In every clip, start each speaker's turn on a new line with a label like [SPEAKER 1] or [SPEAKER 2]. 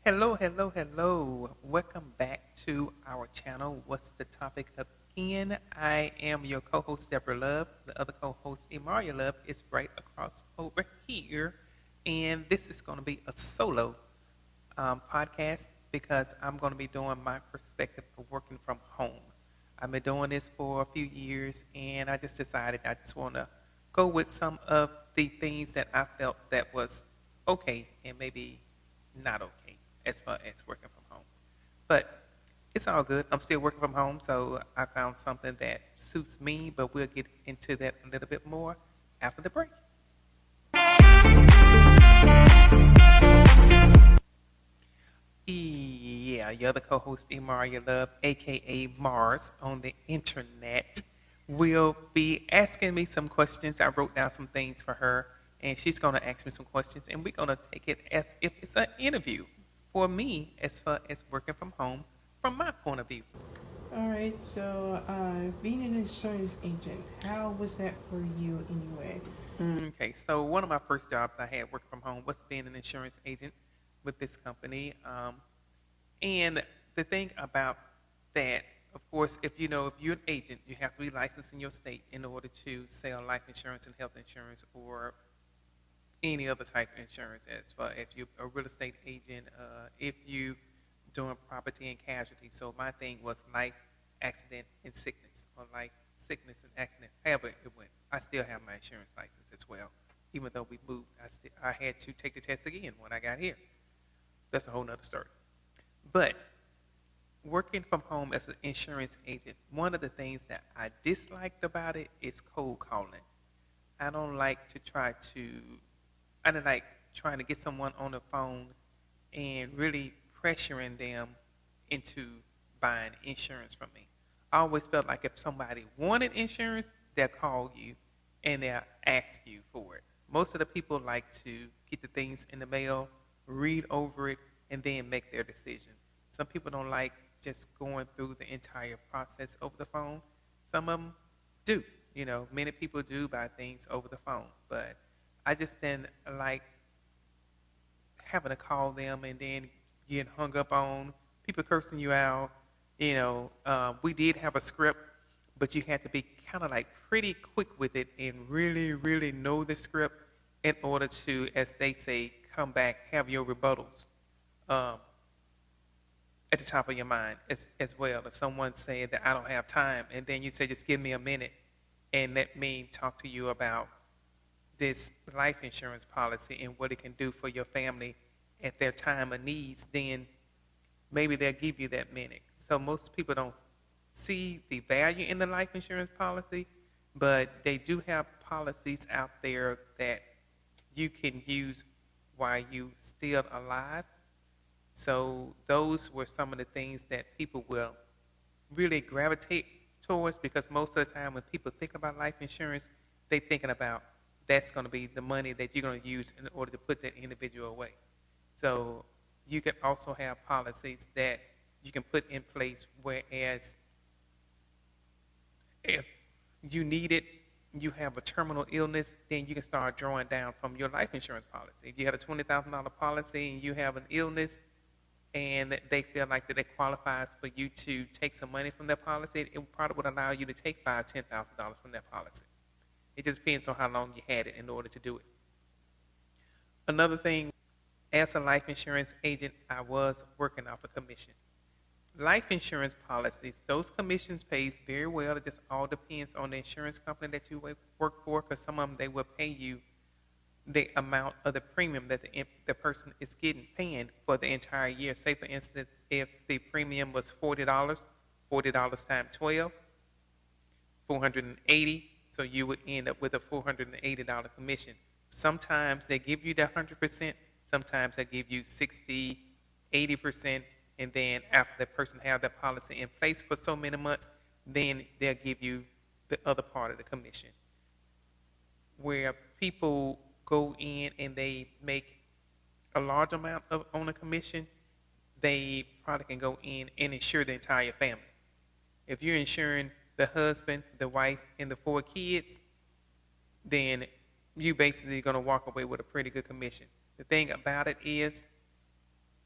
[SPEAKER 1] Hello, hello, hello. Welcome back to our channel. What's the topic again? I am your co-host, Debra Love. The other co-host, Emairia Love, is right across over here. And this is going to be a solo podcast because I'm going to be doing my perspective of working from home. I've been doing this for a few years, and I just decided I just want to go with some of the things that I felt that was okay and maybe not okay as far as working from home. But it's all good. I'm still working from home, so I found something that suits me, but we'll get into that a little bit more after the break. Yeah, your other co-host, Emairia Love, aka Mars, on the internet, will be asking me some questions. I wrote down some things for her, and she's going to ask me some questions, and we're going to take it as if it's an interview for me as far as working from home from my point of view.
[SPEAKER 2] All right, so being an insurance agent, how was that for you anyway?
[SPEAKER 1] Okay, so one of my first jobs I had working from home was being an insurance agent with this company. And the thing about that, of course, if you're an agent, you have to be licensed in your state in order to sell life insurance and health insurance or any other type of insurance. As far if you're a real estate agent, if you doing property and casualty. So my thing was life, accident, and sickness, or life, sickness, and accident. However it went, I still have my insurance license as well. Even though we moved, I had to take the test again when I got here. That's a whole nother story. But working from home as an insurance agent, one of the things that I disliked about it is cold calling. I don't like to try to, I don't like trying to get someone on the phone and really pressuring them into buying insurance from me. I always felt like if somebody wanted insurance, they'll call you and they'll ask you for it. Most of the people like to get the things in the mail, read over it, and then make their decision. Some people don't like just going through the entire process over the phone. Some of them do. Many people do buy things over the phone, but I just didn't like having to call them and then getting hung up on, people cursing you out. We did have a script, but you had to be kind of like pretty quick with it and really, really know the script in order to, as they say, come back, have your rebuttals um, at the top of your mind as well. If someone said that I don't have time, and then you say, just give me a minute and let me talk to you about this life insurance policy and what it can do for your family at their time of needs, then maybe they'll give you that minute. So most people don't see the value in the life insurance policy, but they do have policies out there that you can use while you still alive. So those were some of the things that people will really gravitate towards, because most of the time when people think about life insurance, they're thinking about that's going to be the money that you're going to use in order to put that individual away. So you can also have policies that you can put in place, whereas if you need it, you have a terminal illness, then you can start drawing down from your life insurance policy. If you had a $20,000 policy and you have an illness and they feel like that it qualifies for you to take some money from their policy, it probably would allow you to take $5,000, $10,000 from their policy. It just depends on how long you had it in order to do it. Another thing, as a life insurance agent, I was working off a commission. Life insurance policies, those commissions pays very well. It just all depends on the insurance company that you work for, because some of them, they will pay you the amount of the premium that the person is paying for the entire year. Say, for instance, if the premium was $40, $40 times 12, 480. So you would end up with a $480 commission. Sometimes they give you the 100%. Sometimes they give you 60, 80%. And then after the person have that policy in place for so many months, then they'll give you the other part of the commission. Where people go in and they make a large amount on a commission, they probably can go in and insure the entire family. If you're insuring the husband, the wife, and the 4 kids, then you basically going to walk away with a pretty good commission. The thing about it is,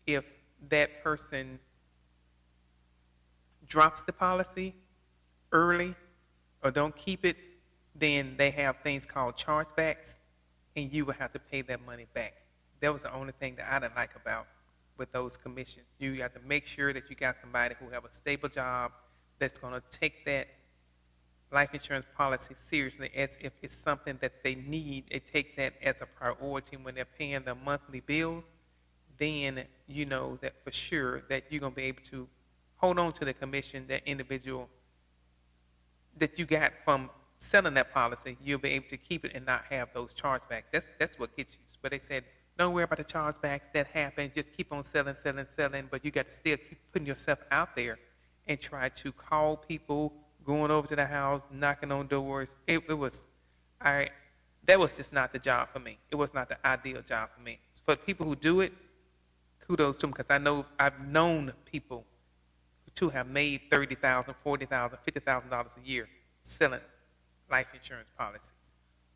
[SPEAKER 1] if that person drops the policy early or don't keep it, then they have things called chargebacks, and you will have to pay that money back. That was the only thing that I didn't like about with those commissions. You have to make sure that you got somebody who have a stable job that's going to take that life insurance policy seriously as if it's something that they need. They take that as a priority when they're paying their monthly bills. Then you know that for sure that you're going to be able to hold on to the commission, that individual that you got from selling that policy. You'll be able to keep it and not have those chargebacks. That's what gets you. But they said, don't worry about the chargebacks that happen. Just keep on selling. But you got to still keep putting yourself out there and try to call people, going over to the house, knocking on doors. That was just not the job for me. It was not the ideal job for me. For people who do it, kudos to them, because I've known people to have made $30,000, $40,000, $50,000 a year selling life insurance policies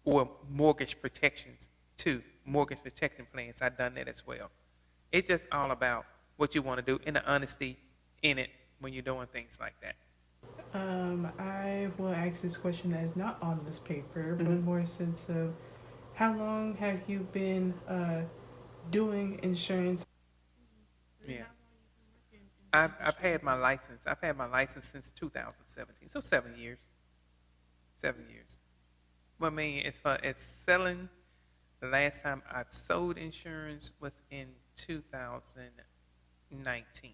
[SPEAKER 1] or mortgage protections too. Mortgage protection plans, I've done that as well. It's just all about what you want to do and the honesty in it when you're doing things like that.
[SPEAKER 2] I will ask this question that is not on this paper, but
[SPEAKER 1] Mhm.
[SPEAKER 2] more a sense of how long have you been doing insurance?
[SPEAKER 1] Yeah. I've had my license. I've had my license since 2017, so 7 years. 7 years. Well, I mean, as far as selling, the last time I've sold insurance was in 2019.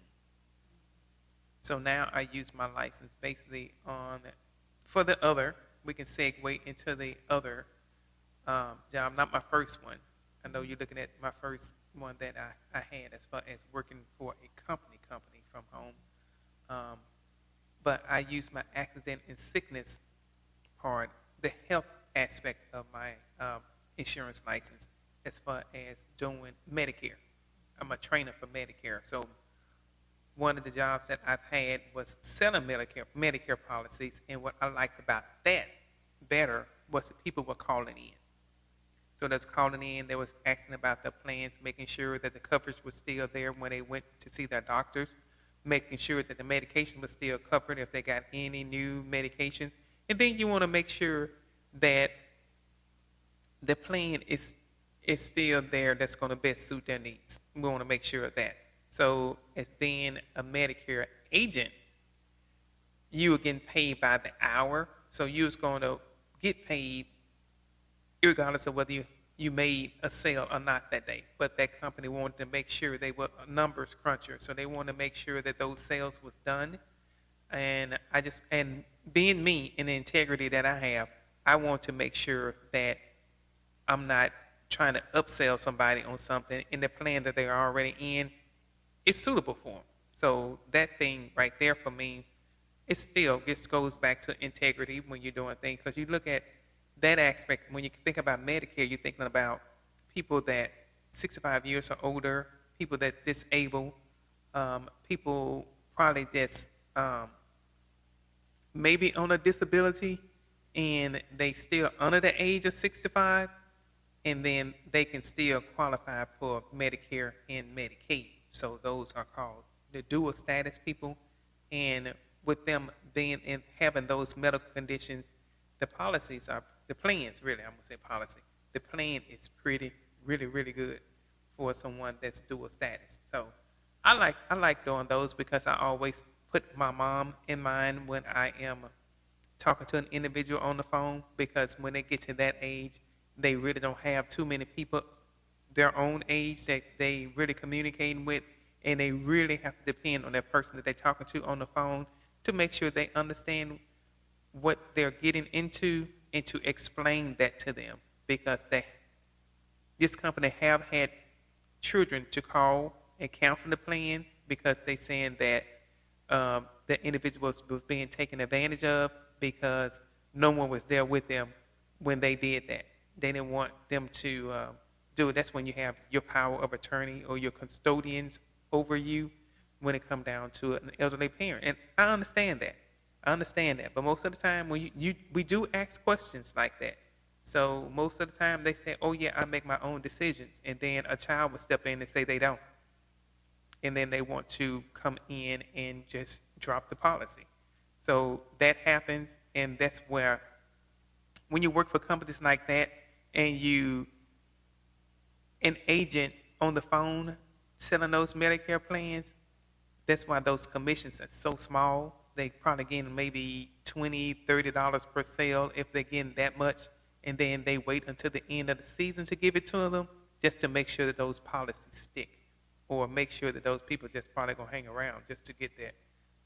[SPEAKER 1] So now I use my license basically for the other. We can segue into the other job, not my first one. I know you're looking at my first one that I had as far as working for a company from home. But I use my accident and sickness part, the health aspect of my insurance license as far as doing Medicare. I'm a trainer for Medicare. So one of the jobs that I've had was selling Medicare policies, and what I liked about that better was that people were calling in. So that's calling in, they was asking about the plans, making sure that the coverage was still there when they went to see their doctors, making sure that the medication was still covered if they got any new medications. And then you want to make sure that the plan is still there that's going to best suit their needs. We want to make sure of that. So as being a Medicare agent, you were getting paid by the hour. So you was going to get paid regardless of whether you made a sale or not that day. But that company wanted to make sure they were numbers crunchers. So they wanted to make sure that those sales was done. And being me and the integrity that I have, I want to make sure that I'm not trying to upsell somebody on something in the plan that they're already in is suitable for them. So that thing right there for me, it still just goes back to integrity when you're doing things. Because you look at that aspect, when you think about Medicare, you're thinking about people that 65 years or older, people that's disabled, people probably that's maybe on a disability and they still under the age of 65, and then they can still qualify for Medicare and Medicaid. So those are called the dual status people. And with them being in having those medical conditions, the plans really, I'm gonna say policy. The plan is really good for someone that's dual status. So I like doing those because I always put my mom in mind when I am talking to an individual on the phone, because when they get to that age, they really don't have too many people their own age that they really communicating with, and they really have to depend on that person that they're talking to on the phone to make sure they understand what they're getting into and to explain that to them, because this company have had children to call and cancel the plan because they saying that the individual was being taken advantage of because no one was there with them when they did that. They didn't want them to do it. That's when you have your power of attorney or your custodians over you when it come down to an elderly parent. And I understand that. But most of the time when we do ask questions like that. So most of the time they say, oh yeah, I make my own decisions. And then a child will step in and say they don't. and then they want to come in and just drop the policy. So that happens, and that's where, when you work for companies like that and you an agent on the phone selling those Medicare plans, that's why those commissions are so small. They probably getting maybe $20, $30 per sale if they're getting that much, and then they wait until the end of the season to give it to them just to make sure that those policies stick, or make sure that those people just probably gonna hang around just to get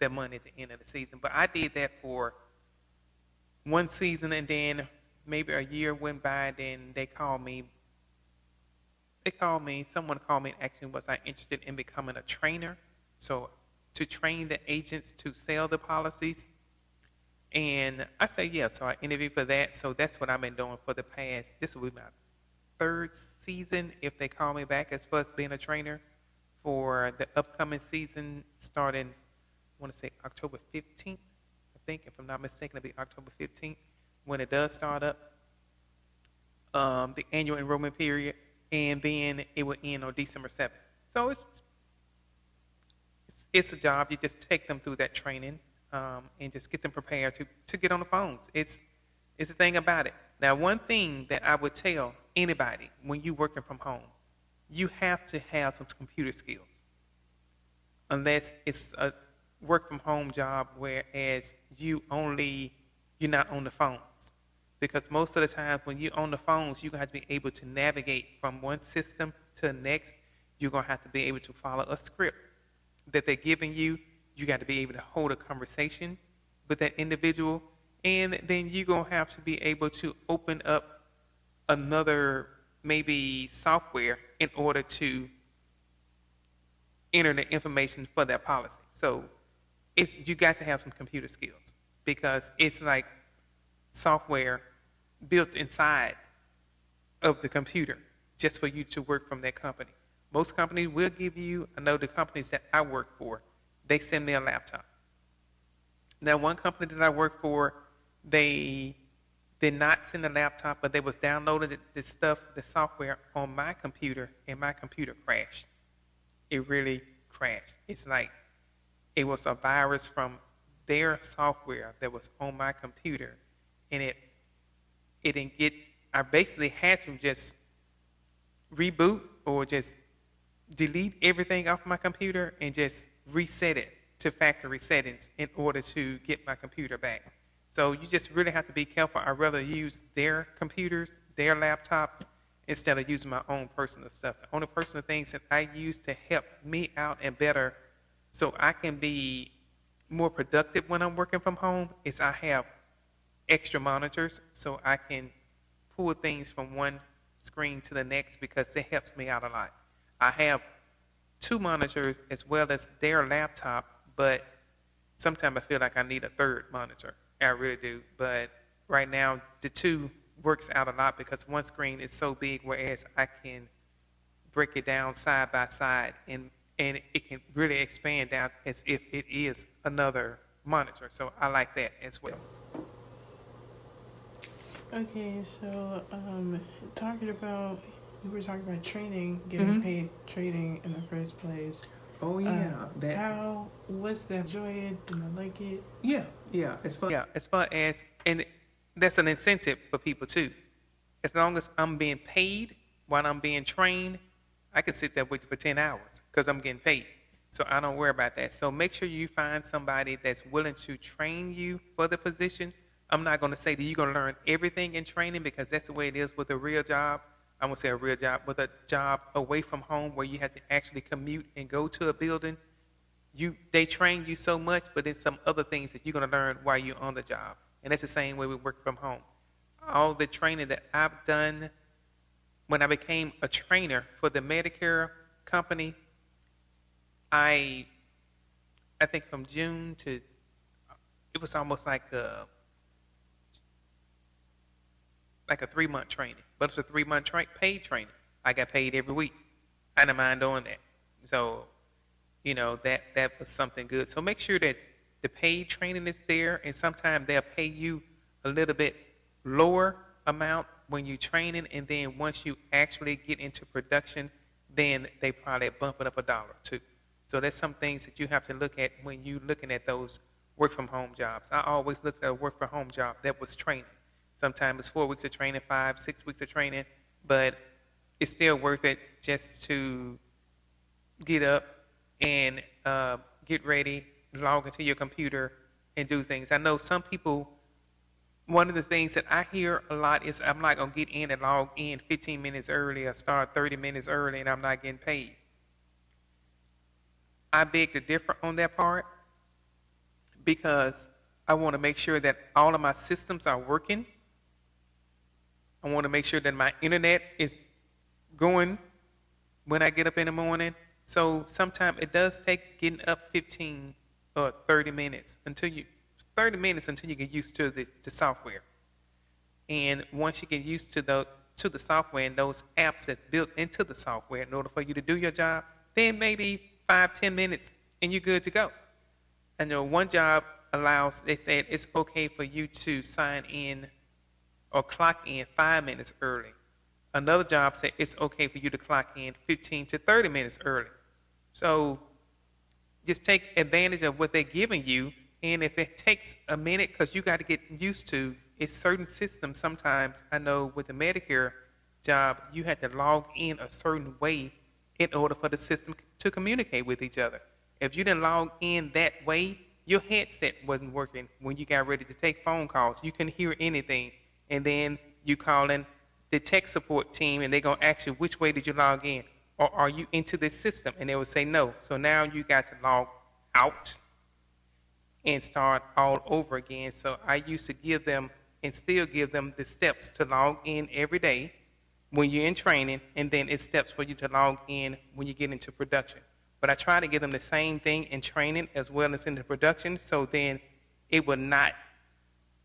[SPEAKER 1] that money at the end of the season. But I did that for one season, and then maybe a year went by, then they called me. Someone called me and asked me, was I interested in becoming a trainer? So to train the agents to sell the policies. And I said, yeah, so I interviewed for that. So that's what I've been doing for the past, this will be my third season if they call me back as far as being a trainer for the upcoming season starting, I want to say October 15th, I think, if I'm not mistaken, it'll be October 15th when it does start up, the annual enrollment period, and then it will end on December 7th. So it's a job. You just take them through that training and just get them prepared to get on the phones. It's the thing about it. Now, one thing that I would tell anybody when you're working from home, you have to have some computer skills. Unless it's a work from home job, whereas you're not on the phones. Because most of the time when you're on the phones, you're going to have to be able to navigate from one system to the next. You're going to have to be able to follow a script that they're giving you. You got to be able to hold a conversation with that individual. And then you're going to have to be able to open up another maybe software in order to enter the information for that policy. So you got to have some computer skills, because it's like software built inside of the computer just for you to work from that company. Most companies will give you, I know the companies that I work for, they send me a laptop. Now, one company that I work for, they did not send a laptop, but they was downloading the software on my computer, and my computer crashed. It really crashed. It's like it was a virus from their software that was on my computer, and it didn't get, I basically had to just reboot or just delete everything off my computer and just reset it to factory settings in order to get my computer back. So you just really have to be careful. I'd rather use their computers, their laptops, instead of using my own personal stuff. The only personal things that I use to help me out and better so I can be more productive when I'm working from home is I have extra monitors so I can pull things from one screen to the next, because it helps me out a lot. I have two monitors as well as their laptop, but sometimes I feel like I need a third monitor. I really do. But right now, the two works out a lot because one screen is so big, whereas I can break it down side by side, and it can really expand down as if it is another monitor. So I like that as well.
[SPEAKER 2] Okay, so we were talking about training, getting paid training in the first place.
[SPEAKER 1] Oh yeah,
[SPEAKER 2] how was that? Enjoy it? Did I like it?
[SPEAKER 1] Yeah. As far as, and that's an incentive for people too. As long as I'm being paid while I'm being trained, I can sit there with you for 10 hours because I'm getting paid. So I don't worry about that. So make sure you find somebody that's willing to train you for the position. I'm not going to say that you're going to learn everything in training, because that's the way it is with a real job. I won't say a real job, with a job away from home where you have to actually commute and go to a building. They train you so much, but there's some other things that you're going to learn while you're on the job. And that's the same way we work from home. All the training that I've done when I became a trainer for the Medicare company, I think from June to, it was almost like a 3-month training, but it's a 3-month paid training. I got paid every week. I didn't mind doing that. So, that was something good. So make sure that the paid training is there, and sometimes they'll pay you a little bit lower amount when you're training, and then once you actually get into production, then they probably bump it up $1 or $2. So there's some things that you have to look at when you're looking at those work from home jobs. I always looked at a work from home job that was training. Sometimes it's 4 weeks of training, 5, 6 weeks of training, but it's still worth it just to get up and get ready, log into your computer, and do things. I know some people, one of the things that I hear a lot is I'm not going to get in and log in 15 minutes early or start 30 minutes early and I'm not getting paid. I beg to differ on that part because I want to make sure that all of my systems are working. I want to make sure that my internet is going when I get up in the morning. So sometimes it does take getting up 15 or 30 minutes until you get used to the software. And once you get used to the software and those apps that's built into the software in order for you to do your job, then maybe 5-10 minutes and you're good to go. I know one job they said it's okay for you to sign in or clock in 5 minutes early. Another job said it's okay for you to clock in 15 to 30 minutes early. So just take advantage of what they're giving you. And if it takes a minute, because you got to get used to, it's certain systems sometimes. I know with the Medicare job, you had to log in a certain way in order for the system to communicate with each other. If you didn't log in that way, your headset wasn't working when you got ready to take phone calls. You couldn't hear anything. And then you call in the tech support team, and they're going to ask you, which way did you log in? Or are you into this system? And they will say no. So now you got to log out and start all over again. So I used to give them and still give them the steps to log in every day when you're in training, and then it's steps for you to log in when you get into production. But I try to give them the same thing in training as well as in the production, so then it will not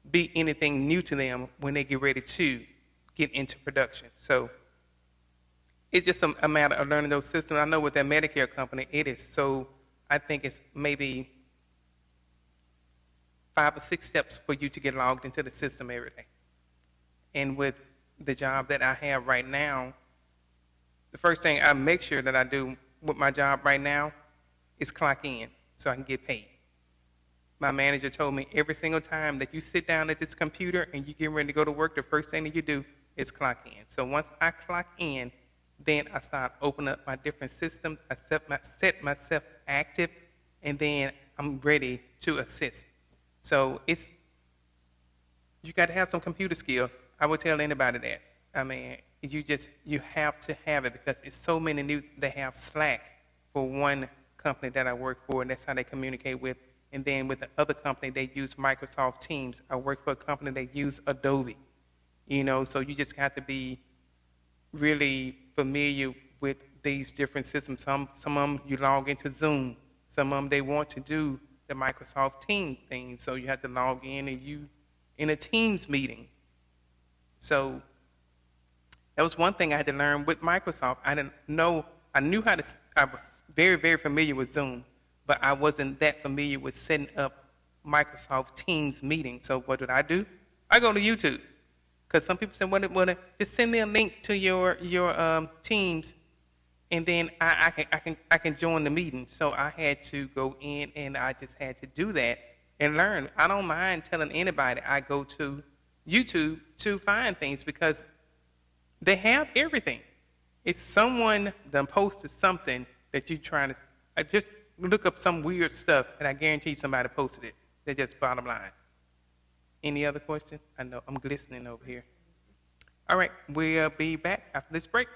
[SPEAKER 1] be anything new to them when they get ready to get into production. So it's just a matter of learning those systems. I know with that Medicare company, it is so, I think it's maybe 5 or 6 steps for you to get logged into the system every day. And with the job that I have right now, the first thing I make sure that I do with my job right now is clock in so I can get paid. My manager told me every single time that you sit down at this computer and you get ready to go to work, the first thing that you do is clock in. So once I clock in, then I start opening up my different systems. I set myself active, and then I'm ready to assist. So you got to have some computer skills. I would tell anybody that. I mean, you have to have it because it's so many new. They have Slack for one company that I work for, and that's how they communicate with. And then with the other company, they use Microsoft Teams. I work for a company that use Adobe. So you just have to be really familiar with these different systems. Some of them you log into Zoom. Some of them they want to do the Microsoft Teams thing, so you have to log in and you in a Teams meeting. So that was one thing I had to learn with Microsoft. I knew how to. I was very, very familiar with Zoom, but I wasn't that familiar with setting up Microsoft Teams meetings. So what did? I go to YouTube. Because some people say, "Well, just send me a link to your Teams, and then I can join the meeting." So I had to go in, and I just had to do that and learn. I don't mind telling anybody I go to YouTube to find things because they have everything. If someone done posted something that you're trying to, I just look up some weird stuff, and I guarantee somebody posted it. They're just bottom line. Any other question? I know I'm glistening over here. All right, we'll be back after this break.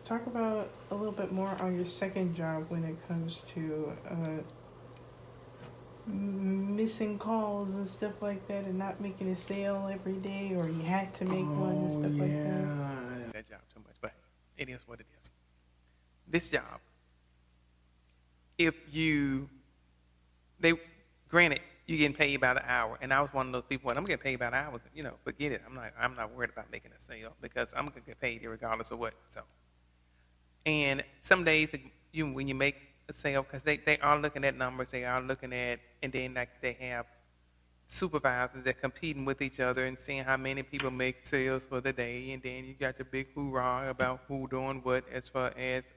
[SPEAKER 2] Talk about a little bit more on your second job when it comes to missing calls and stuff like that, and not making a sale every day, or you had to make one and stuff like that.
[SPEAKER 1] I didn't that job too much, but it is what it is. This job, granted, you're getting paid by the hour, and I was one of those people. When I'm getting paid by the hour, forget it. I'm not worried about making a sale because I'm gonna get paid regardless of what. So, and some days when you make a sale, because they are looking at numbers, they are looking at, and then like they have supervisors that competing with each other and seeing how many people make sales for the day, and then you got the big hoorah about who doing what as far as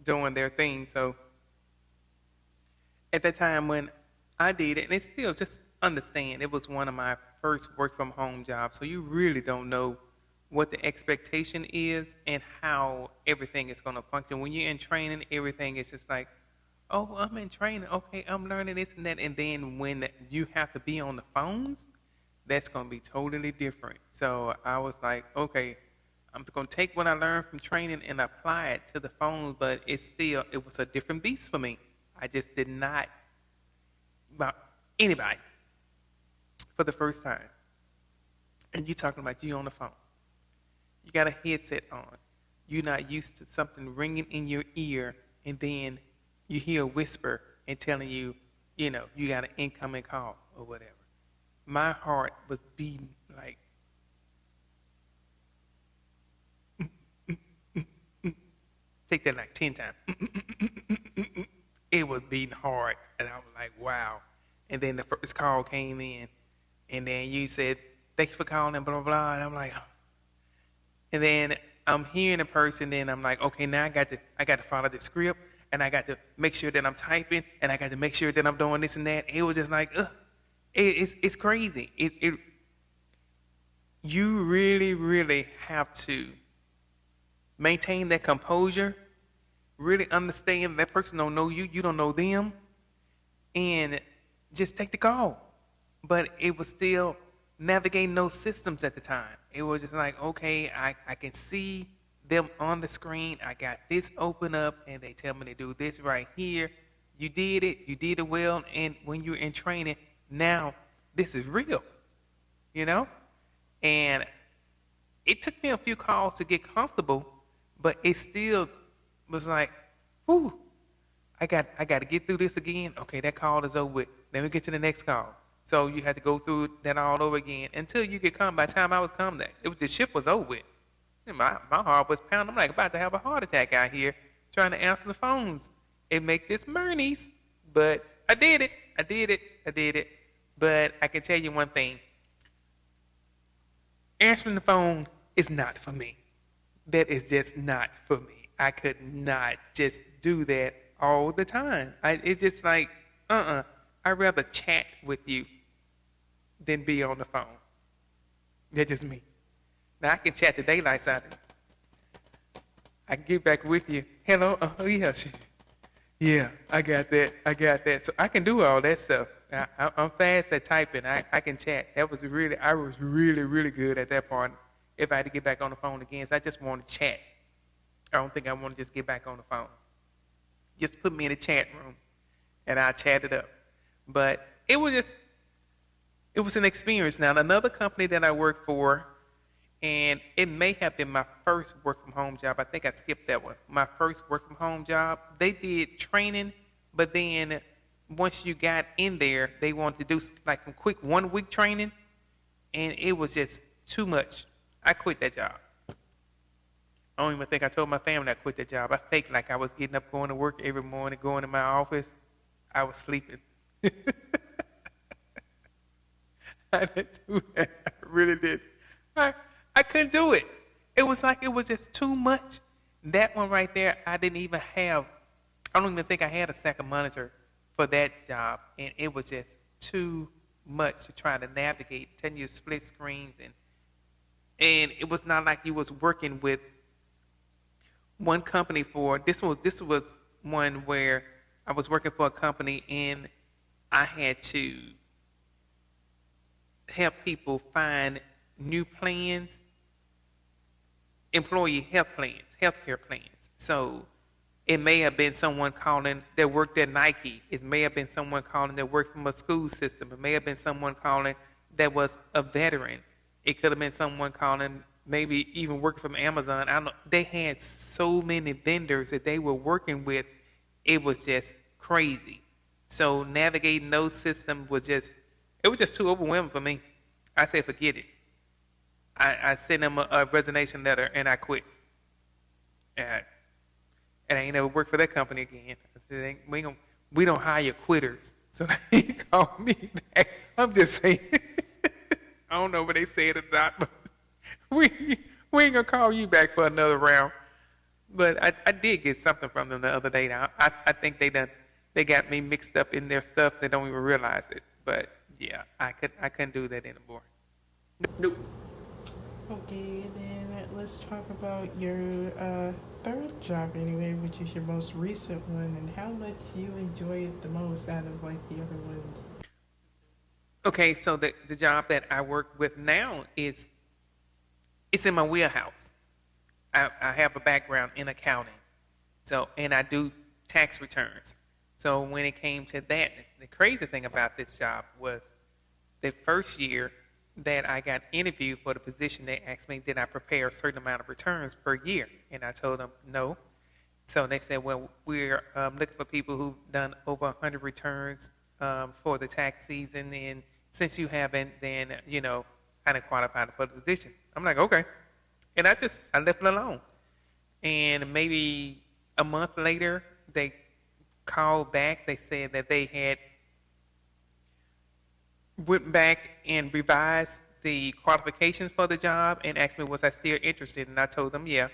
[SPEAKER 1] doing their thing. So at that time when I did it, and it's still just understand it was one of my first work from home jobs, so you really don't know what the expectation is and how everything is going to function. When you're in training, everything is just like, oh, I'm in training, okay, I'm learning this and that, and then when you have to be on the phones, that's going to be totally different. So I was like, okay, I'm going to take what I learned from training and apply it to the phones, but it was a different beast for me. I just did not about anybody for the first time. And you talking about you on the phone. You got a headset on. You're not used to something ringing in your ear, and then you hear a whisper and telling you, you got an incoming call or whatever. My heart was beating like, take that like 10 times. It was beating hard, and I was like, wow. And then the first call came in, and then you said, thank you for calling, and blah, blah, blah. And I'm like, oh. And then I'm hearing a person, then I'm like, okay, now I got to follow the script, and I got to make sure that I'm typing, and I got to make sure that I'm doing this and that. It was just like, it's crazy. You really, really have to maintain that composure, really understand that person don't know you, you don't know them, and just take the call. But it was still navigating those systems at the time. It was just like, okay, I can see them on the screen. I got this open up, and they tell me to do this right here. You did it well, and when you're in training, now this is real, And it took me a few calls to get comfortable, but it still was like, whew, I got to get through this again. Okay, that call is over with. Let me get to the next call. So you had to go through that all over again until you get calm. By the time I was calm, the shift was over with. And my heart was pounding. I'm like about to have a heart attack out here trying to answer the phones and make this Myrnies. But I did it. But I can tell you one thing. Answering the phone is not for me. That is just not for me. I could not just do that all the time. It's just like, I'd rather chat with you than be on the phone. That's just me. Now, I can chat the daylights out of it. I can get back with you. Hello? Oh, yes. Yeah, I got that. So I can do all that stuff. I'm fast at typing. I can chat. I was really, really good at that part. If I had to get back on the phone again, so I just want to chat. I don't think I want to just get back on the phone. Just put me in a chat room, and I'll chat it up. But it was an experience. Now, another company that I worked for, and it may have been my first work from home job. I think I skipped that one. My first work from home job, they did training, but then once you got in there, they wanted to do like some quick 1 week training, and it was just too much. I quit that job. I don't even think I told my family I quit that job. I faked like I was getting up, going to work every morning, going to my office. I was sleeping. I didn't do that. I really did. I couldn't do it. It was like it was just too much. That one right there, I don't even think I had a second monitor for that job. And it was just too much to try to navigate, telling you split screens. And it was not like you was working with one company this was one where I was working for a company and I had to help people find new plans, employee healthcare plans. So it may have been someone calling that worked at Nike. It may have been someone calling that worked from a school system. It may have been someone calling that was a veteran. It could have been someone calling, maybe even working from Amazon. I don't know. They had so many vendors that they were working with. It was just crazy. So navigating those systems was just too overwhelming for me. I said, forget it. I sent them a resignation letter and I quit. And I ain't never worked for that company again. I said, we don't hire quitters. So he called me back. I'm just saying. I don't know what they said or not, but we ain't gonna call you back for another round. But I did get something from them the other day. Now I think they got me mixed up in their stuff. They don't even realize it. But yeah, I couldn't do that anymore. Nope.
[SPEAKER 2] Okay, then let's talk about your third job anyway, which is your most recent one, and how much you enjoy it the most out of like the other ones.
[SPEAKER 1] Okay, so the job that I work with now is it's in my wheelhouse. I have a background in accounting, so and I do tax returns. So when it came to that, the crazy thing about this job was the first year that I got interviewed for the position, they asked me, did I prepare a certain amount of returns per year? And I told them no. So they said, well, we're looking for people who've done over 100 returns for the tax season, and since you haven't, then I didn't qualify for the position. I'm like, okay, and I left it alone. And maybe a month later, they called back. They said that they had went back and revised the qualifications for the job and asked me was I still interested, and I told them yeah.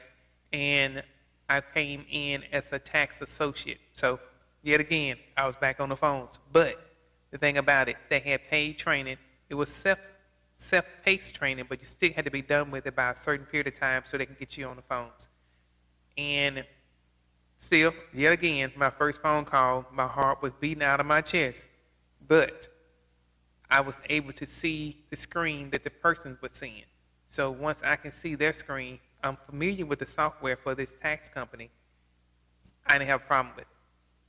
[SPEAKER 1] And I came in as a tax associate. So yet again, I was back on the phones. But the thing about it, they had paid training. It was self-paced training, but you still had to be done with it by a certain period of time so they can get you on the phones. And still, yet again, my first phone call, my heart was beating out of my chest. But I was able to see the screen that the person was seeing. So once I can see their screen, I'm familiar with the software for this tax company. I didn't have a problem with it.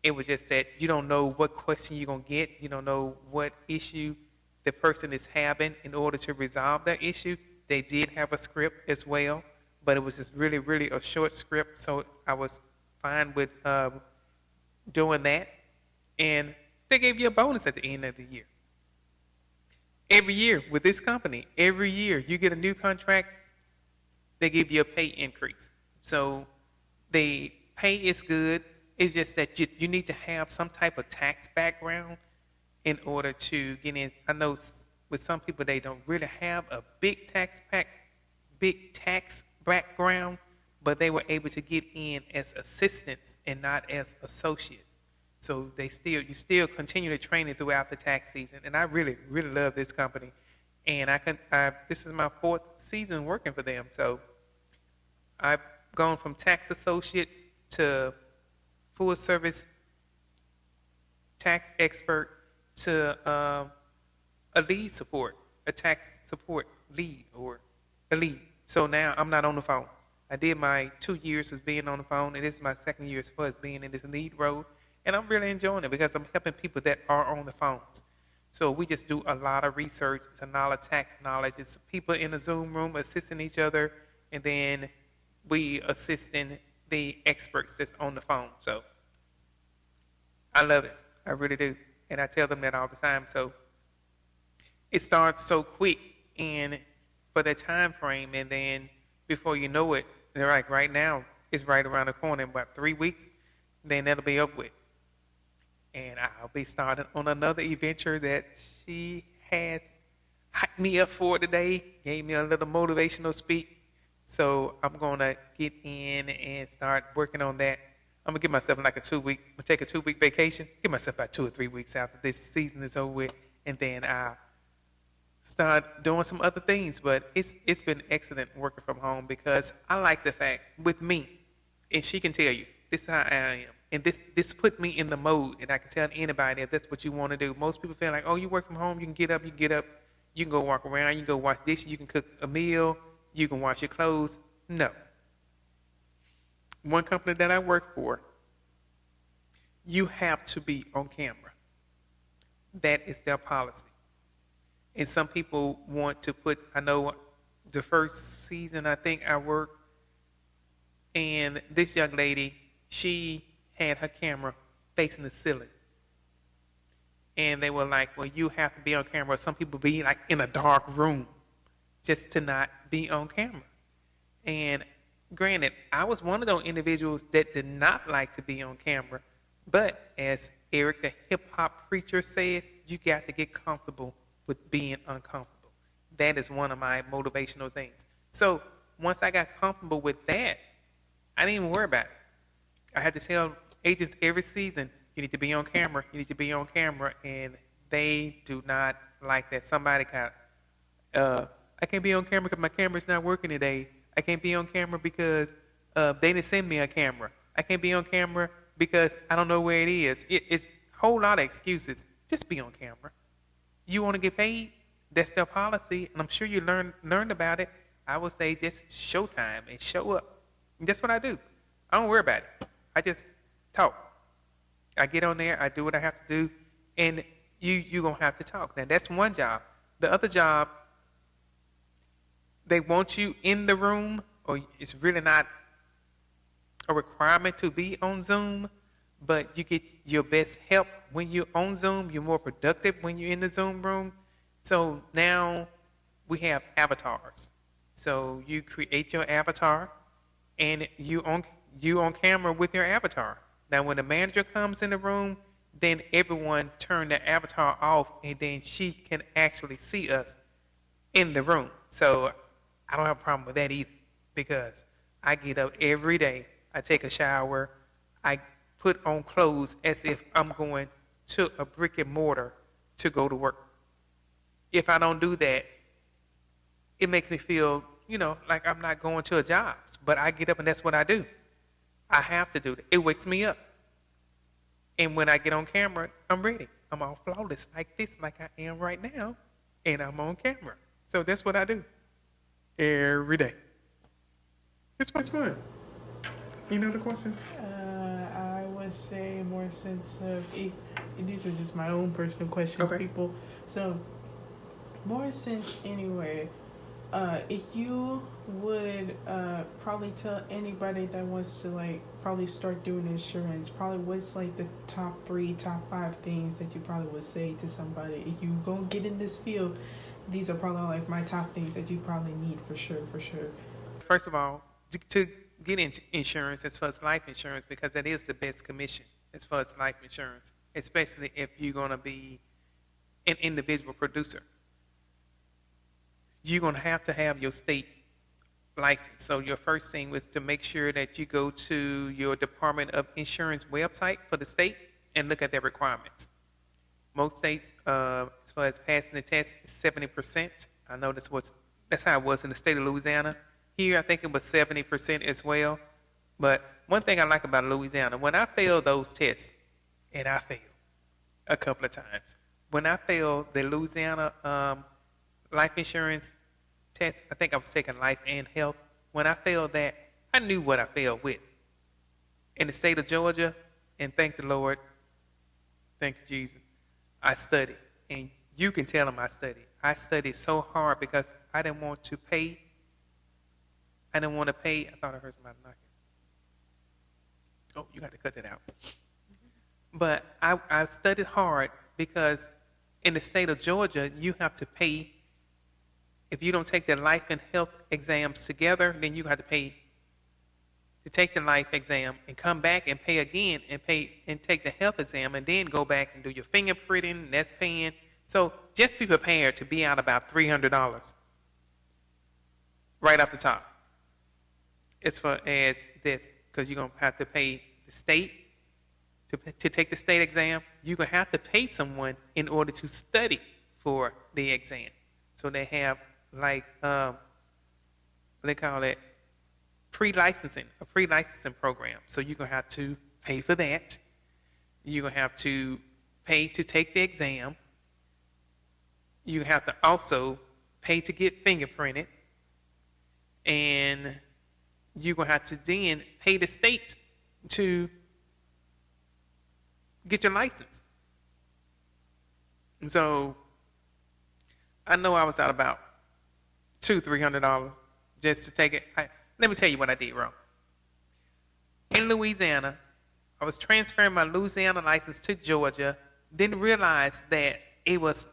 [SPEAKER 1] It was just that you don't know what question you're going to get. You don't know what issue the person is having in order to resolve their issue. They did have a script as well, but it was just really, really a short script. So I was fine with doing that. And they gave you a bonus at the end of the year. Every year with this company, every year you get a new contract, they give you a pay increase. So the pay is good. It's just that you need to have some type of tax background in order to get in. I know with some people they don't really have a big tax background, but they were able to get in as assistants and not as associates. So you still continue to train it throughout the tax season, and I really, really love this company. And this is my 4th season working for them. So I've gone from tax associate to full service tax expert to a lead support, a tax support lead or a lead. So now I'm not on the phone. I did my 2 years as being on the phone, and this is my 2nd year as far as being in this lead role. And I'm really enjoying it because I'm helping people that are on the phones. So we just do a lot of research. It's a lot of tax knowledge. It's people in the Zoom room assisting each other, and then we assisting the experts that's on the phone. So I love it. I really do. And I tell them that all the time. So it starts so quick and for the time frame, and then before you know it, they're like right now, it's right around the corner in about 3 weeks, then that'll be up with. And I'll be starting on another adventure that she has hyped me up for today, gave me a little motivational speak. So I'm going to get in and start working on that. I'm going to give myself like a 2-week, I'm going to take a 2-week vacation, give myself about 2 or 3 weeks after this season is over with, and then I'll start doing some other things. But it's been excellent working from home because I like the fact with me, and she can tell you, this is how I am. And this put me in the mode, and I can tell anybody if that's what you want to do. Most people feel like, oh, you work from home, you can get up, you can go walk around, you can go wash dishes, you can cook a meal, you can wash your clothes. No. One company that I work for, you have to be on camera. That is their policy. And some people want to I know the first season I think I worked, and this young lady, she had her camera facing the ceiling. And they were like, well, you have to be on camera. Some people be like in a dark room just to not be on camera. And granted, I was one of those individuals that did not like to be on camera. But as Eric, the hip hop preacher, says, you got to get comfortable with being uncomfortable. That is one of my motivational things. So once I got comfortable with that, I didn't even worry about it. I had to tell agents every season, you need to be on camera, you need to be on camera, and they do not like that. Somebody got, I can't be on camera because my camera's not working today. I can't be on camera because they didn't send me a camera. I can't be on camera because I don't know where it is. It's a whole lot of excuses. Just be on camera. You want to get paid? That's their policy, and I'm sure you learned about it. I would say just showtime and show up. And that's what I do. I don't worry about it. I just talk. I get on there, I do what I have to do, and you're going to have to talk. Now, that's one job. The other job, they want you in the room, or it's really not a requirement to be on Zoom, but you get your best help when you're on Zoom. You're more productive when you're in the Zoom room. So now we have avatars. So you create your avatar, and you on camera with your avatar. Now, when the manager comes in the room, then everyone turn their avatar off, and then she can actually see us in the room. So I don't have a problem with that either, because I get up every day, I take a shower, I put on clothes as if I'm going to a brick and mortar to go to work. If I don't do that, it makes me feel, like I'm not going to a job. But I get up and that's what I do. I have to do it. It wakes me up. And when I get on camera, I'm ready. I'm all flawless like this, like I am right now. And I'm on camera. So that's what I do every day. It's fun. Any other question?
[SPEAKER 2] I would say more sense of, these are just my own personal questions,
[SPEAKER 1] Okay.
[SPEAKER 2] people. So, more sense anyway. If you would probably tell anybody that wants to probably start doing insurance, probably what's the top 3, top 5 things that you probably would say to somebody if you go get in this field. These are probably my top things that you probably need for sure.
[SPEAKER 1] First of all, to get insurance as far as life insurance, because that is the best commission as far as life insurance, especially if you're going to be an individual producer. You're going to have your state license. So your first thing was to make sure that you go to your Department of Insurance website for the state and look at their requirements. Most states, as far as passing the test, is 70%. I know that's how it was in the state of Louisiana. Here, I think it was 70% as well. But one thing I like about Louisiana, when I failed those tests, and I failed a couple of times, when I failed the Louisiana life insurance test, I think I was taking life and health. When I failed that, I knew what I failed with. In the state of Georgia, and thank the Lord, thank you, Jesus, I studied. And you can tell them I studied. I studied so hard because I didn't want to pay. I thought I heard somebody knocking. Oh, you got to cut that out. But I studied hard because in the state of Georgia, you have to pay. If you don't take the life and health exams together, then you have to pay to take the life exam and come back and pay again and take the health exam and then go back and do your fingerprinting. That's paying. So just be prepared to be out about $300 right off the top. As far as this, because you're going to have to pay the state to take the state exam. You're going to have to pay someone in order to study for the exam. So they have what they call it, a pre-licensing program. So you're going to have to pay for that. You're going to have to pay to take the exam. You have to also pay to get fingerprinted. And you're going to have to then pay the state to get your license. And so I know I was out about $200-$300 just to take it. Let me tell you what I did wrong. In Louisiana, I was transferring my Louisiana license to Georgia, didn't realize that it was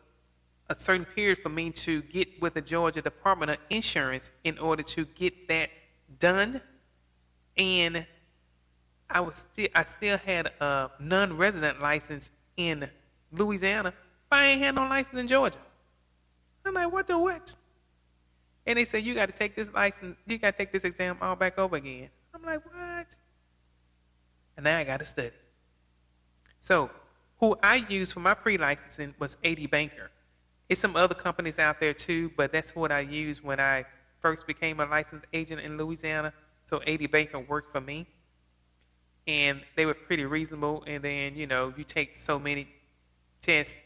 [SPEAKER 1] a certain period for me to get with the Georgia Department of Insurance in order to get that done. And I still had a non-resident license in Louisiana, but I ain't had no license in Georgia. I'm like, what the what? And they said, you got to take this license, you got to take this exam all back over again. I'm like, what? And now I got to study. So, who I used for my pre-licensing was 80 Banker. It's some other companies out there too, but that's what I used when I first became a licensed agent in Louisiana. So 80 Banker worked for me. And they were pretty reasonable. And then, you know, you take so many tests.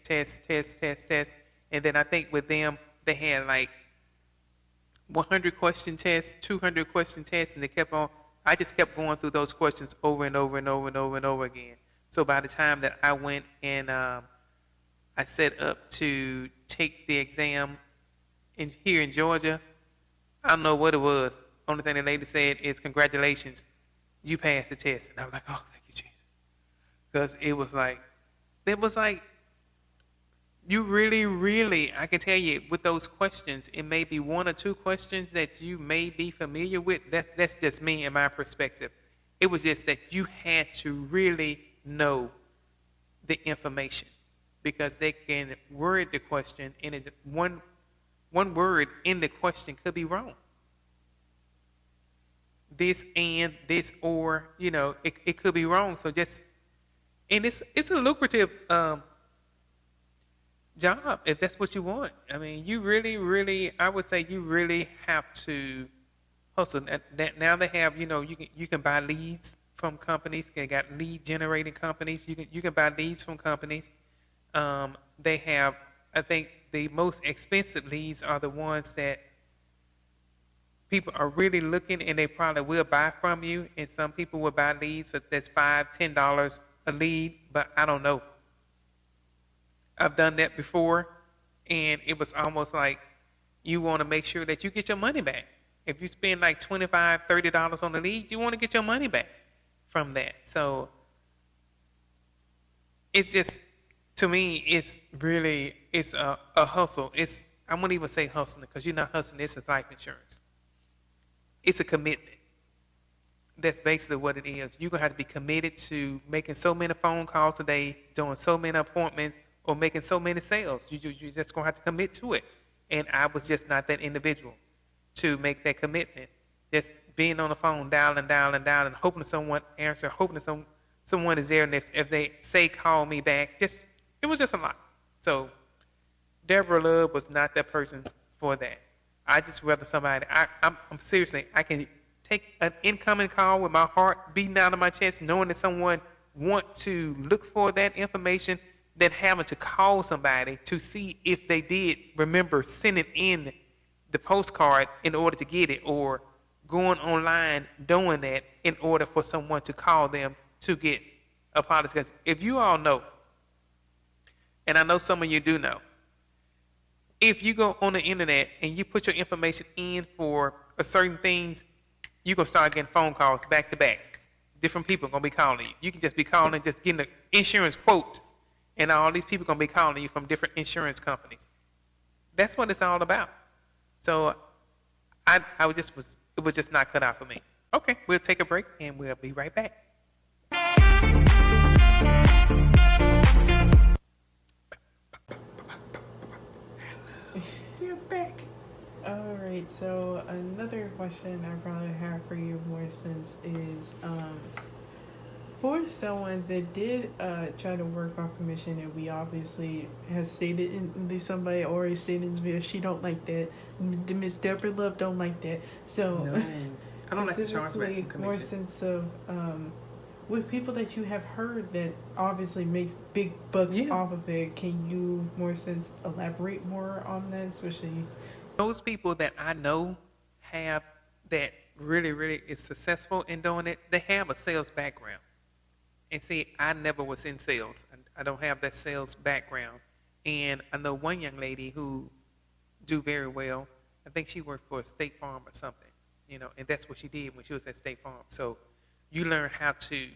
[SPEAKER 1] And then I think with them, they had like 100 question tests, 200 question tests, and they kept on. I just kept going through those questions over and over and over and over and over again. So by the time that I went and I set up to take the exam here in Georgia, I don't know what it was. Only thing the lady said is, congratulations, you passed the test. And I was like, oh, thank you, Jesus. Because it was like, you really, I can tell you, with those questions, it may be one or two questions that you may be familiar with. That's just me and my perspective. It was just that you had to really know the information, because they can word the question, and one word in the question could be wrong. This and this or, you know, it could be wrong. So just, and it's a lucrative job if that's what you want. I mean, you really, I would say you really have to hustle. Now they have, you know, you can buy leads from companies. They got lead generating companies. You can buy leads from companies. They have, I think the most expensive leads are the ones that people are really looking, and they probably will buy from you. And some people will buy leads for that's $5-10 a lead, but I don't know. I've done that before, and it was almost like you want to make sure that you get your money back. If you spend like $25-30 on the lead, you want to get your money back from that. So it's just, to me, it's really, it's a hustle. I wouldn't even say hustling, because you're not hustling. It's a life insurance. It's a commitment. That's basically what it is. You're going to have to be committed to making so many phone calls a day, doing so many appointments, or making so many sales. You're just going to have to commit to it. And I was just not that individual to make that commitment. Just being on the phone, dialing, hoping someone answers, hoping someone is there. And if they say call me back, it was just a lot. So Debra Love was not that person for that. I just rather somebody, I'm seriously, I can take an incoming call with my heart beating out of my chest, knowing that someone want to look for that information, than having to call somebody to see if they did remember sending in the postcard in order to get it, or going online doing that in order for someone to call them to get a policy. Because if you all know, and I know some of you do know, if you go on the internet and you put your information in for certain things, you're going to start getting phone calls back to back. Different people are going to be calling you. You can just be calling, just getting the insurance quote, and all these people are going to be calling you from different insurance companies. That's what it's all about. So it was just not cut out for me. Okay, we'll take a break and we'll be right back. We're back.
[SPEAKER 2] All right. So another question I probably have for you, more sense, is for someone that did try to work on commission, and we obviously has stated in somebody already stated in this video, she don't like that. Miss Debra Love don't like that. So
[SPEAKER 1] No, I don't like to charge back
[SPEAKER 2] specifically,
[SPEAKER 1] from
[SPEAKER 2] more
[SPEAKER 1] commission.
[SPEAKER 2] sense of with people that you have heard that obviously makes big bucks off of it. Can you, more sense, elaborate more on that, especially
[SPEAKER 1] Those people that I know have that really is successful in doing it, they have a sales background. And see, I never was in sales. I don't have that sales background. And I know one young lady who do very well. I think she worked for State Farm or something, you know, and that's what she did when she was at State Farm. So you learn how to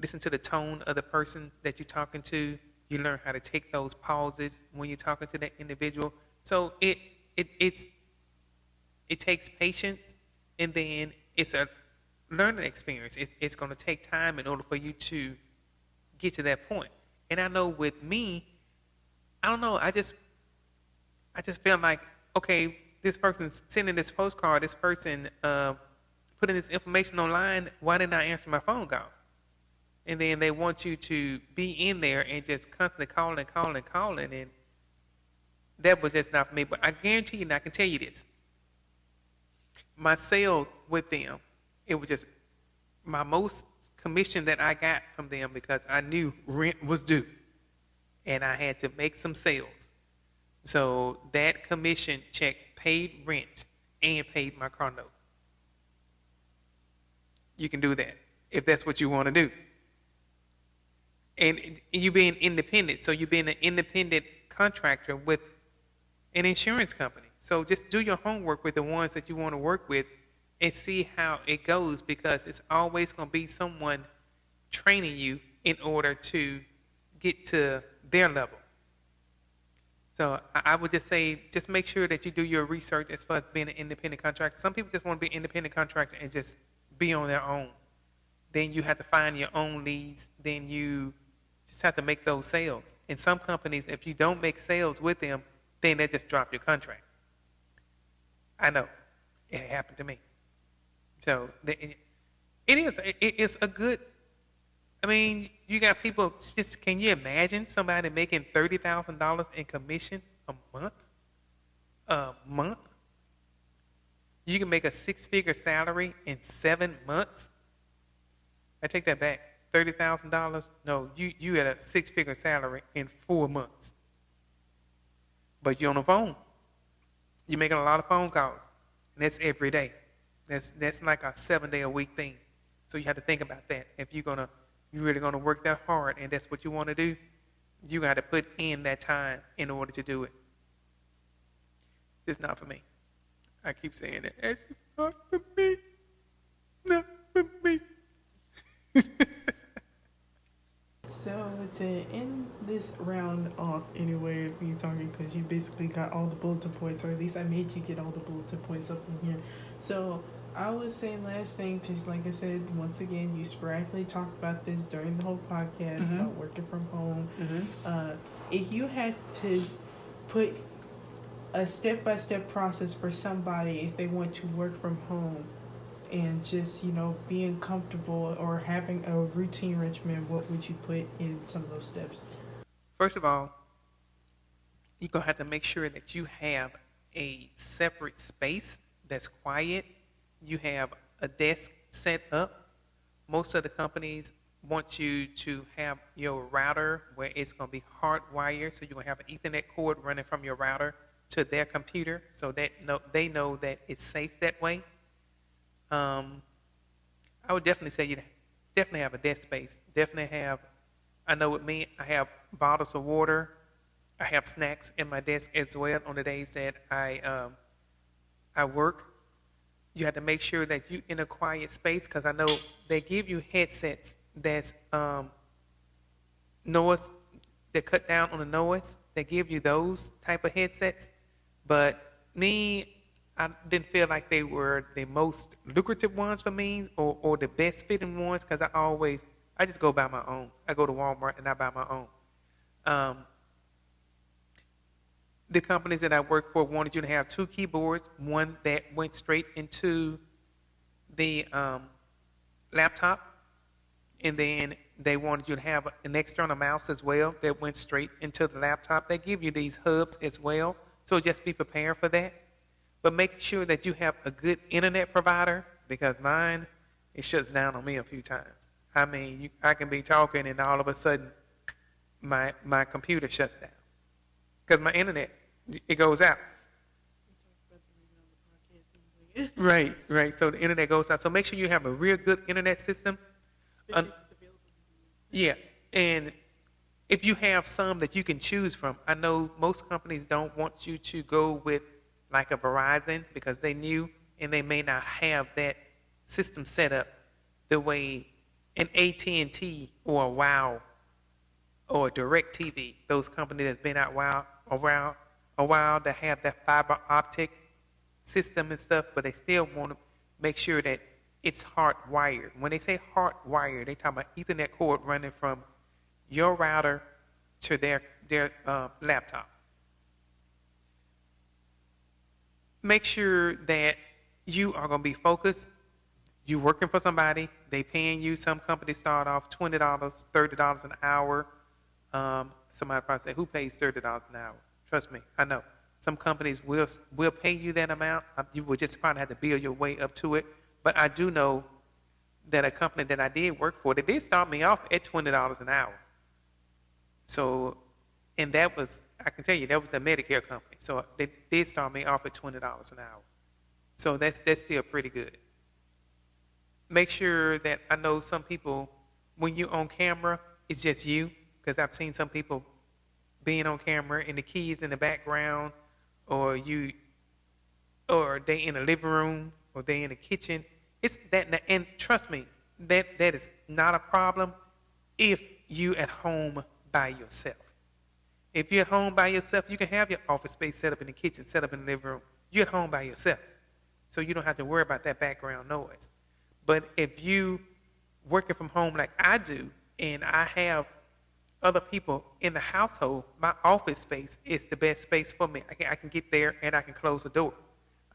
[SPEAKER 1] listen to the tone of the person that you're talking to. You learn how to take those pauses when you're talking to that individual. So it takes patience, and then it's a learning experience. It's going to take time in order for you to get to that point. And I know with me, I don't know. I just feel like, okay, this person's sending this postcard. This person putting this information online. Why didn't I answer my phone call? And then they want you to be in there and just constantly calling, and that was just not for me. But I guarantee you, and I can tell you this: my sales with them, it was just my most commission that I got from them because I knew rent was due, and I had to make some sales. So that commission check paid rent and paid my car note. You can do that if that's what you want to do. And you being independent, so you being an independent contractor with an insurance company. So just do your homework with the ones that you want to work with and see how it goes, because it's always going to be someone training you in order to get to their level. So I would just say, just make sure that you do your research as far as being an independent contractor. Some people just want to be an independent contractor and just be on their own. Then you have to find your own leads. Then you just have to make those sales. In some companies, if you don't make sales with them, then they just drop your contract. I know. It happened to me. So it is a good, I mean, you got people, just can you imagine somebody making $30,000 in commission a month? A month? You can make a six-figure salary in 7 months? I take that back. $30,000? No, you had a six-figure salary in 4 months. But you're on the phone. You're making a lot of phone calls. And that's every day. That's like a 7-day-a-week thing. So you have to think about that. If you're really gonna work that hard and that's what you want to do, you got to put in that time in order to do it. Just not for me. I keep saying it. It's not for me. Not for me.
[SPEAKER 2] So to end this round off anyway, of you talking, because you basically got all the bulletin points, or at least I made you get all the bulletin points up in here. So I would say last thing, just like I said, once again, you sporadically talked about this during the whole podcast about working from home. If you had to put a step-by-step process for somebody if they want to work from home and just, being comfortable or having a routine regimen, what would you put in some of those steps?
[SPEAKER 1] First of all, you're going to have to make sure that you have a separate space that's quiet. You have a desk set up. Most of the companies want you to have your router where it's going to be hardwired, so you're going to have an Ethernet cord running from your router to their computer, so that they know that it's safe that way. I would definitely say you definitely have a desk space. Definitely have, I know with me, I have bottles of water. I have snacks in my desk as well on the days that I work. You have to make sure that you're in a quiet space, because I know they give you headsets that's noise, that cut down on the noise. They give you those type of headsets. But me, I didn't feel like they were the most lucrative ones for me or the best fitting ones, because I just go buy my own. I go to Walmart and I buy my own. The companies that I work for wanted you to have 2 keyboards, one that went straight into the laptop, and then they wanted you to have an external mouse as well that went straight into the laptop. They give you these hubs as well, so just be prepared for that. But make sure that you have a good internet provider, because mine, it shuts down on me a few times. I mean, I can be talking and all of a sudden my computer shuts down because my internet, it goes out. Right. So the internet goes out. So make sure you have a real good internet system. Yeah, and if you have some that you can choose from, I know most companies don't want you to go with like a Verizon, because they knew and they may not have that system set up the way an AT&T or a WOW or a DirecTV, those companies that's been out around a while, that have that fiber optic system and stuff, but they still want to make sure that it's hardwired. When they say hardwired, they talk about Ethernet cord running from your router to their laptop. Make sure that you are going to be focused. You're working for somebody. They paying you. Some companies start off $20, $30 an hour. Somebody probably say, who pays $30 an hour? Trust me, I know. Some companies will pay you that amount. You will just probably have to build your way up to it. But I do know that a company that I did work for, they did start me off at $20 an hour. So, and that was, I can tell you, that was the Medicare company. So they did start me off at $20 an hour. So that's still pretty good. Make sure that, I know some people, when you're on camera, it's just you. Because I've seen some people being on camera and the kids in the background, or they in the living room, or they in the kitchen. It's that, and trust me, that is not a problem if you at home by yourself. If you're at home by yourself, you can have your office space set up in the kitchen, set up in the living room. You're at home by yourself, so you don't have to worry about that background noise. But if you working from home like I do, and I have other people in the household, my office space is the best space for me. I can get there and I can close the door.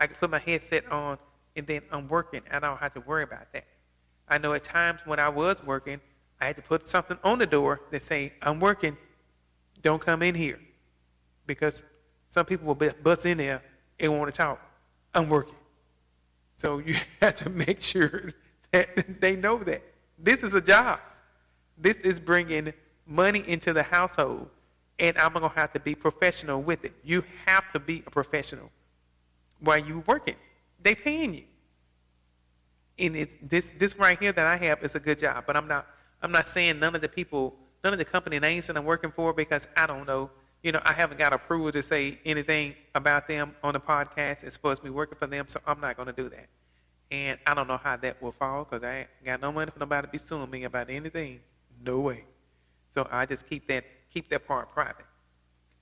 [SPEAKER 1] I can put my headset on and then I'm working. I don't have to worry about that. I know at times when I was working, I had to put something on the door that say, I'm working, don't come in here. Because some people will bust in there and want to talk. I'm working. So you have to make sure that they know that. This is a job. This is bringing money into the household, and I'm going to have to be professional with it. You have to be a professional while you're working. They paying you. And it's this right here that I have is a good job, but I'm not saying none of the company names that I'm working for, because I don't know. I haven't got approval to say anything about them on the podcast as far as me working for them, so I'm not going to do that. And I don't know how that will fall, because I ain't got no money for nobody to be suing me about anything. No way. So I just keep that part private.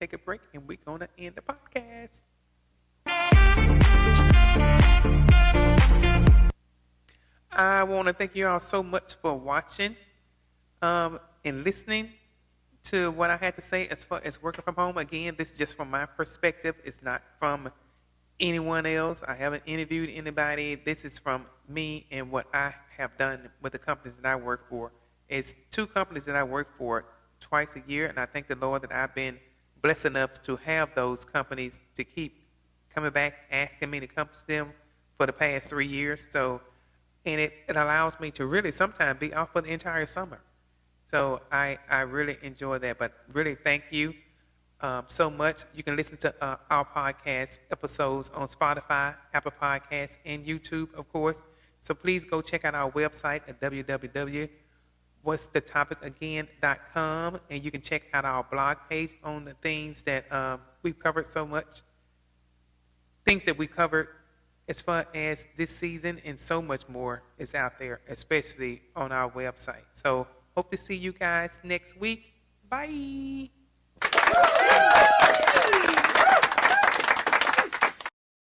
[SPEAKER 1] Take a break, and we're going to end the podcast. I want to thank you all so much for watching and listening to what I had to say as far as working from home. Again, this is just from my perspective. It's not from anyone else. I haven't interviewed anybody. This is from me and what I have done with the companies that I work for. It's 2 companies that I work for twice a year, and I thank the Lord that I've been blessed enough to have those companies to keep coming back, asking me to come to them for the past 3 years. So, and it allows me to really sometimes be off for the entire summer. So I really enjoy that, but really thank you so much. You can listen to our podcast episodes on Spotify, Apple Podcasts, and YouTube, of course. So please go check out our website at www.whatsthetopicagain.com, and you can check out our blog page on the things that we've covered so much, things that we covered as far as this season, and so much more is out there, especially on our website. So hope to see you guys next week. Bye.